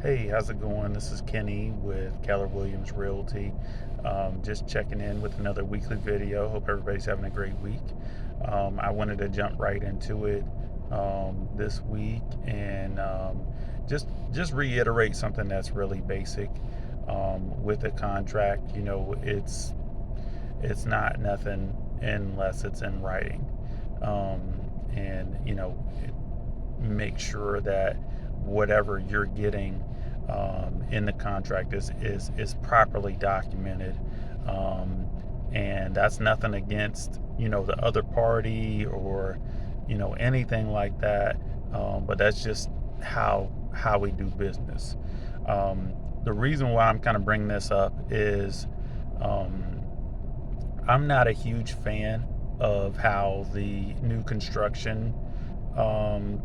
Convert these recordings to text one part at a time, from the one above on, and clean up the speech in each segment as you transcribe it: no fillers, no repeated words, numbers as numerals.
Hey, how's it going? This is Kenny with Keller Williams Realty. Just checking in with another weekly video. Hope everybody's having a great week. I wanted to jump right into it this week and just reiterate something that's really basic with a contract. It's not nothing unless it's in writing, um, and make sure that whatever you're getting in the contract is properly documented. And that's nothing against the other party or anything like that. But that's just how we do business. The reason why I'm kind of bringing this up is um, I'm not a huge fan of how the new construction um,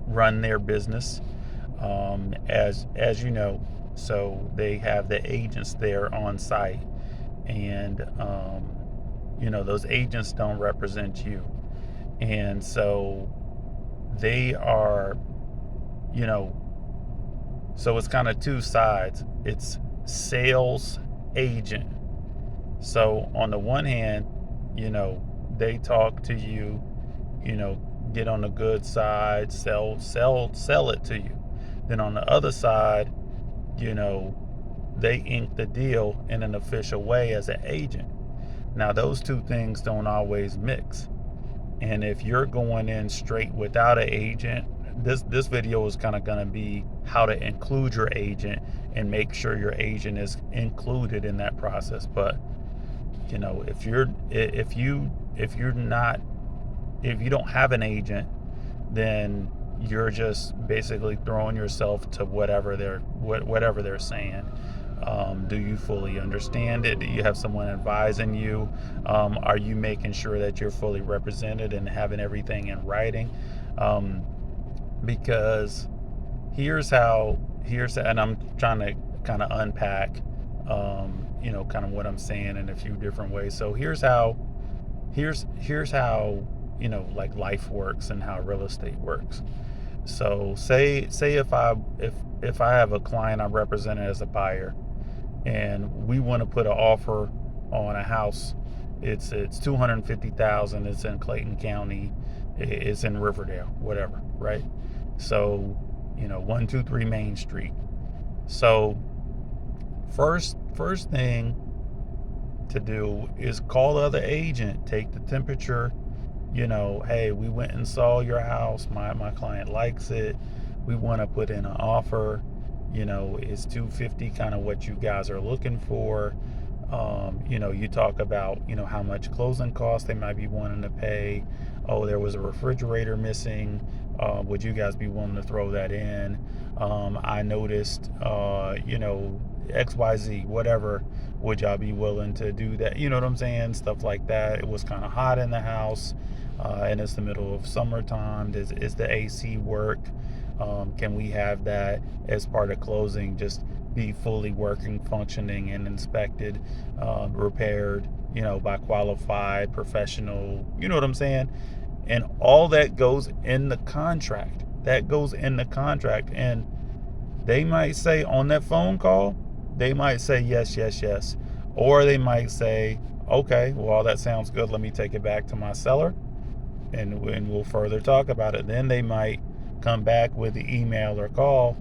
run their business, as you know. So they have the agents there on site, and those agents don't represent you, and so they are, you know, so it's kind of two sides. It's sales agent. So on the one hand, they talk to you, get on the good side, sell it to you. Then on the other side, you know, they ink the deal in an official way as an agent. Now those two things don't always mix. And if you're going in straight without an agent, this video is kind of going to be how to include your agent and make sure your agent is included in that process. But if you don't have an agent, then you're just basically throwing yourself to whatever they're saying. Do you fully understand it? Do you have someone advising you? Are you making sure that you're fully represented and having everything in writing? Because and I'm trying to kind of unpack, kind of what I'm saying in a few different ways. So here's how like life works and how real estate works. So say if I have a client I'm represented as a buyer, and we want to put an offer on a house. It's 250,000. It's in Clayton County. It's in Riverdale, whatever, right? So 123 Main Street. So first thing to do is call the other agent, take the temperature. Hey, we went and saw your house. My client likes it. We want to put in an offer. Is 250 kind of what you guys are looking for? You talk about how much closing costs they might be wanting to pay. Oh, there was a refrigerator missing. Would you guys be willing to throw that in? I noticed XYZ, whatever. Would y'all be willing to do that? You know what I'm saying? Stuff like that. It was kind of hot in the house, and it's the middle of summertime. Is the AC work? Can we have that as part of closing? Just be fully working, functioning, and inspected, repaired, by qualified professional. You know what I'm saying? And all that goes in the contract. And they might say on that phone call, they might say yes, yes, yes. Or they might say, okay, well, that sounds good. Let me take it back to my seller and we'll further talk about it. Then they might come back with the email or call.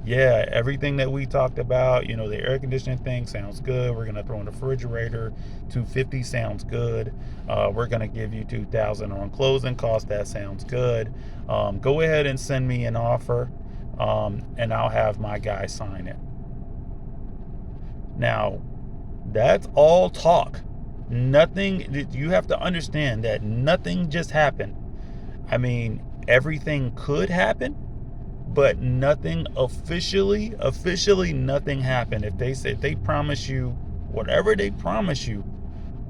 Yeah, everything that we talked about, the air conditioning thing sounds good. We're going to throw in the refrigerator. 250 sounds good. We're going to give you 2,000 on closing costs. That sounds good. Go ahead and send me an offer, and I'll have my guy sign it. Now, that's all talk. Nothing, you have to understand that nothing just happened. I mean, everything could happen, but nothing officially nothing happened. If they promise you whatever they promise you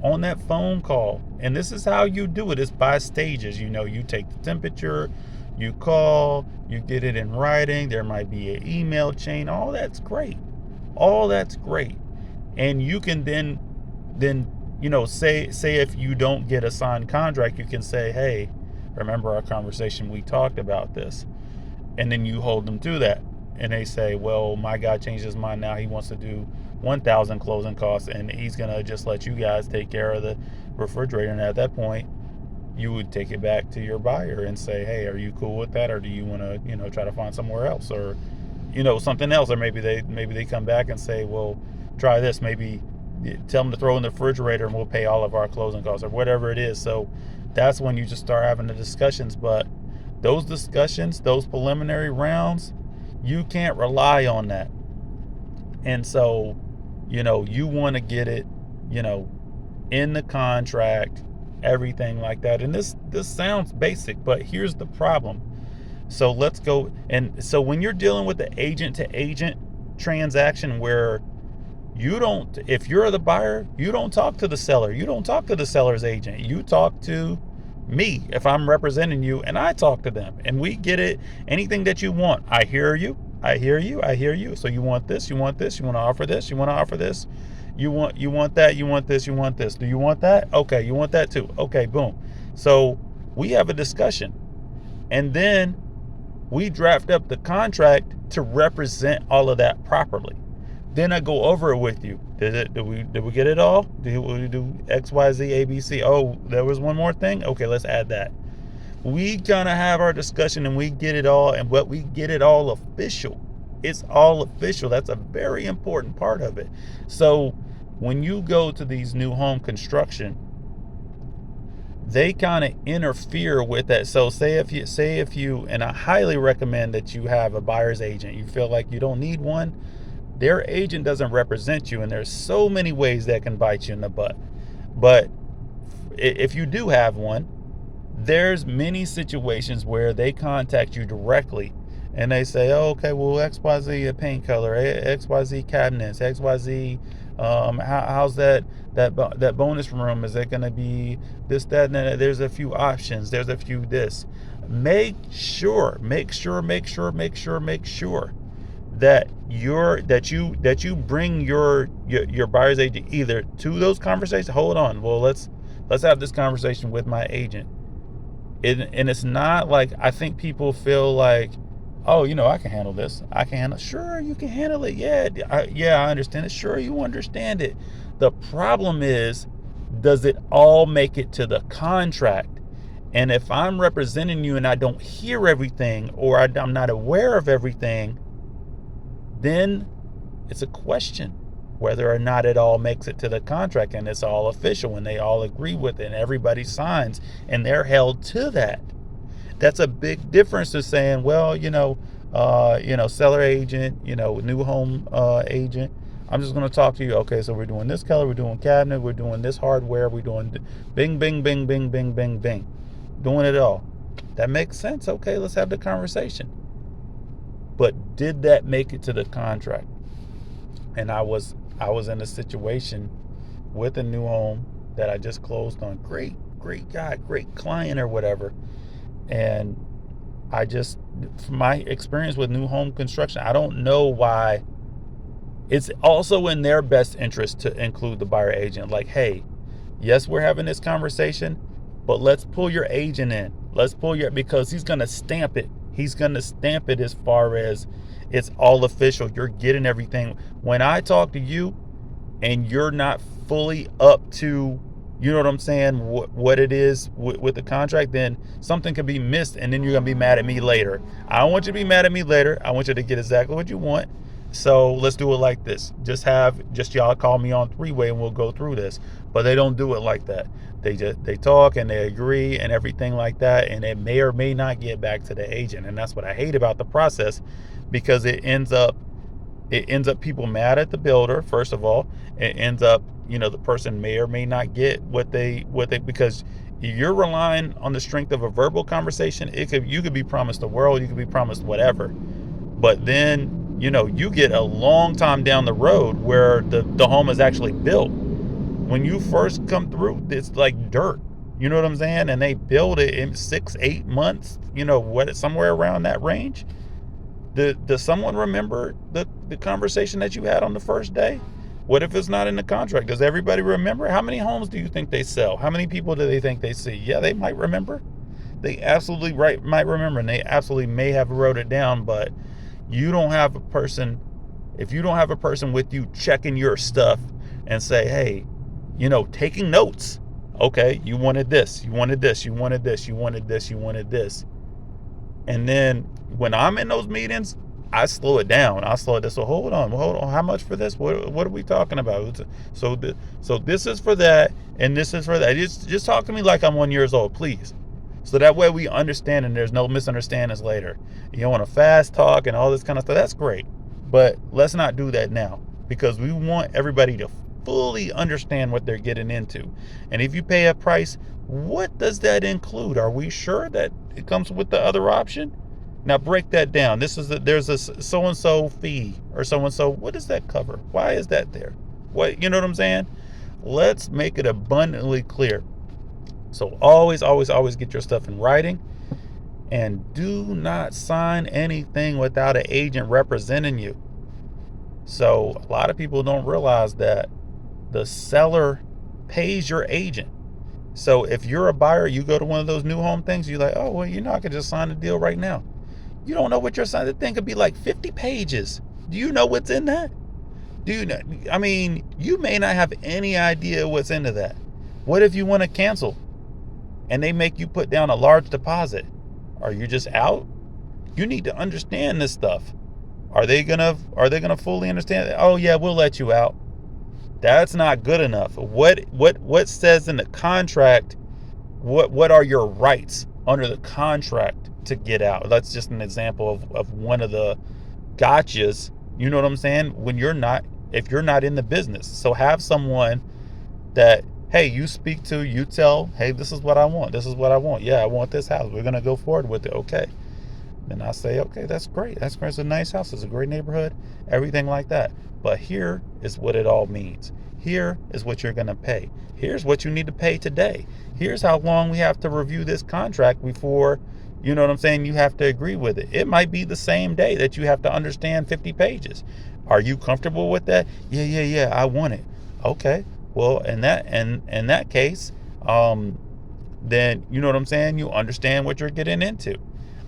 on that phone call, and this is how you do it, it's by stages. You take the temperature, you call, you get it in writing, there might be an email chain. All that's great. And you can then say if you don't get a signed contract, you can say, hey, remember our conversation, we talked about this. And then you hold them to that. and they say, well, my guy changed his mind, now he wants to do 1,000 closing costs, and he's gonna just let you guys take care of the refrigerator. And at that point, you would take it back to your buyer and say, hey, are you cool with that, or do you want to, try to find somewhere else, or something else? Or maybe they come back and say, well, try this. Maybe tell them to throw in the refrigerator and we'll pay all of our closing costs, or whatever it is. So that's when you just start having the discussions. But those discussions, those preliminary rounds, you can't rely on that. And so, you want to get it, in the contract, everything like that. And this sounds basic, but here's the problem. So let's go. And so when you're dealing with the agent to agent transaction, where if you're the buyer, you don't talk to the seller. You don't talk to the seller's agent. You talk to me if I'm representing you, and I talk to them, and we get it. Anything that you want, I hear you. I hear you. I hear you. So you want this, you want this, you want to offer this, you want to offer this, you want that, you want this, you want this. Do you want that? Okay, you want that too. Okay, boom. So we have a discussion, and then we draft up the contract to represent all of that properly. Then I go over it with you. Did we get it all? Did we do X, Y, Z, A, B, C? Oh, there was one more thing? Okay, let's add that. We kind of have our discussion and we get it all, but we get it all official. It's all official. That's a very important part of it. So when you go to these new home construction, they kind of interfere with that. So say if you, and I highly recommend that you have a buyer's agent. You feel like you don't need one, their agent doesn't represent you, and there's so many ways that can bite you in the butt. But if you do have one, there's many situations where they contact you directly and they say, oh, okay, well, XYZ paint color, XYZ cabinets, XYZ, how's that bonus room? Is it going to be this, that, and that? There's a few options. There's a few this. Make sure that you bring your buyer's agent either to those conversations. Hold on. Well, let's have this conversation with my agent. And it's not like, I think people feel like, oh, I can handle this. I can handle it. Sure, you can handle it. Yeah, I understand it. Sure, you understand it. The problem is, does it all make it to the contract? And if I'm representing you and I don't hear everything, or I'm not aware of everything, then it's a question whether or not it all makes it to the contract and it's all official and they all agree with it and everybody signs and they're held to that. That's a big difference to saying, well, seller agent, new home agent, I'm just going to talk to you. Okay, so we're doing this color, we're doing cabinet, we're doing this hardware, we're doing bing, bing, bing, bing, bing, bing, bing, doing it all. That makes sense. Okay, let's have the conversation. But did that make it to the contract? And I was in a situation with a new home that I just closed on. Great guy, great client or whatever. And from my experience with new home construction, I don't know why. It's also in their best interest to include the buyer agent. Like, hey, yes, we're having this conversation, but let's pull your agent in. Because he's going to stamp it. He's going to stamp it as far as it's all official. You're getting everything. When I talk to you and you're not fully up to, you know what I'm saying, what it is with the contract, then something can be missed and then you're going to be mad at me later. I don't want you to be mad at me later. I want you to get exactly what you want. So let's do it like this. Just y'all call me on three-way and we'll go through this. But they don't do it like that. They talk and they agree and everything like that, and it may or may not get back to the agent. And that's what I hate about the process, because it ends up people mad at the builder. First of all, it ends up, the person may or may not get what they because you're relying on the strength of a verbal conversation. You could be promised the world, you could be promised whatever, but then you get a long time down the road where the home is actually built. When you first come through, it's like dirt. You know what I'm saying? And they build it in 6-8 months, somewhere around that range. Does someone remember the conversation that you had on the first day? What if it's not in the contract? Does everybody remember? How many homes do you think they sell? How many people do they think they see? Yeah, they might remember. They absolutely might remember, and they absolutely may have wrote it down, but you don't have a person, if you don't have a person with you checking your stuff and say, hey, taking notes. Okay, you wanted this, you wanted this, you wanted this, you wanted this, you wanted this. And then when I'm in those meetings, I slow it down. I slow it down. So hold on. How much for this? What are we talking about? So this is for that, and this is for that. Just talk to me like I'm 1 year old, please. So that way we understand and there's no misunderstandings later. You don't want to fast talk and all this kind of stuff. That's great. But let's not do that now, because we want everybody to fully understand what they're getting into. And if you pay a price, what does that include? Are we sure that it comes with the other option? Now break that down. There's a so and so fee or so and so. What does that cover? Why is that there? What, you know what I'm saying? Let's make it abundantly clear. So always get your stuff in writing, and do not sign anything without an agent representing you. So a lot of people don't realize that the seller pays your agent. So if you're a buyer, you go to one of those new home things, you're like, oh, well, I could just sign the deal right now. You don't know what you're signing. The thing could be like 50 pages. Do you know what's in that? Do you know? I mean, you may not have any idea what's into that. What if you want to cancel and they make you put down a large deposit? Are you just out? You need to understand this stuff. Are they gonna fully understand that? Oh yeah, we'll let you out. That's not good enough. What says in the contract? What are your rights under the contract to get out? That's just an example of one of the gotchas. You know what I'm saying? If you're not in the business. So have someone that, hey, you speak to, you tell, hey, this is what I want. This is what I want. Yeah, I want this house. We're gonna go forward with it. Okay. Then I say, okay, that's great. That's great. It's a nice house. It's a great neighborhood. Everything like that. But here is what it all means. Here is what you're going to pay. Here's what you need to pay today. Here's how long we have to review this contract before, you know what I'm saying, you have to agree with it. It might be the same day that you have to understand 50 pages. Are you comfortable with that? Yeah, I want it. Okay. Well, in that case, then you know what I'm saying, you understand what you're getting into.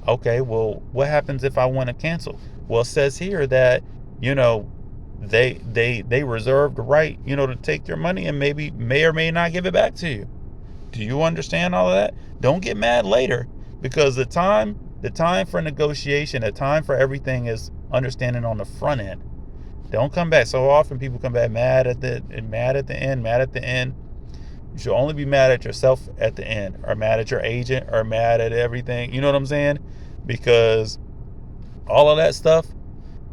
Okay, well, what happens if I want to cancel? Well, it says here that, they reserve the right, to take your money and maybe may or may not give it back to you. Do you understand all of that? Don't get mad later, because the time for negotiation, the time for everything is understanding on the front end. Don't come back. So often people come back mad at the end. You should only be mad at yourself at the end, or mad at your agent, or mad at everything. You know what I'm saying? Because all of that stuff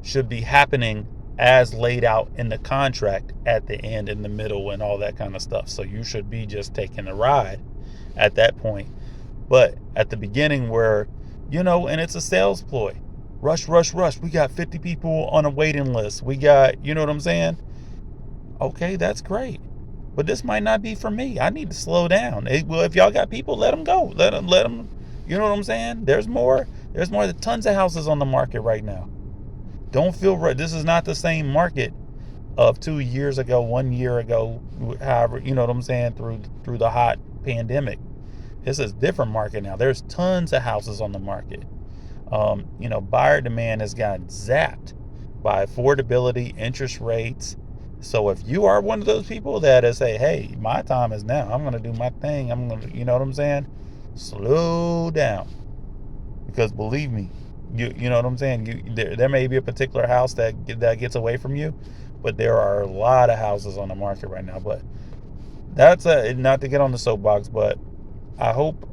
should be happening as laid out in the contract at the end, in the middle, and all that kind of stuff. So you should be just taking the ride at that point. But at the beginning where, and it's a sales ploy. Rush. We got 50 people on a waiting list. We got, you know what I'm saying? Okay, that's great. But this might not be for me. I need to slow down. Well, if y'all got people, let them go. Let them. You know what I'm saying? There's more. There's tons of houses on the market right now. Don't feel right. This is not the same market of 2 years ago, 1 year ago, however, you know what I'm saying, through the hot pandemic. This is a different market now. There's tons of houses on the market. Buyer demand has gotten zapped by affordability, interest rates. So if you are one of those people that is say, hey, my time is now, I'm going to do my thing, I'm going to, you know what I'm saying? Slow down. Because believe me, you know what I'm saying? There may be a particular house that gets away from you, but there are a lot of houses on the market right now. But that's not to get on the soapbox, but I hope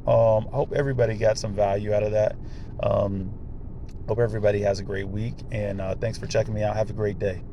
everybody got some value out of that. Hope everybody has a great week, and thanks for checking me out. Have a great day.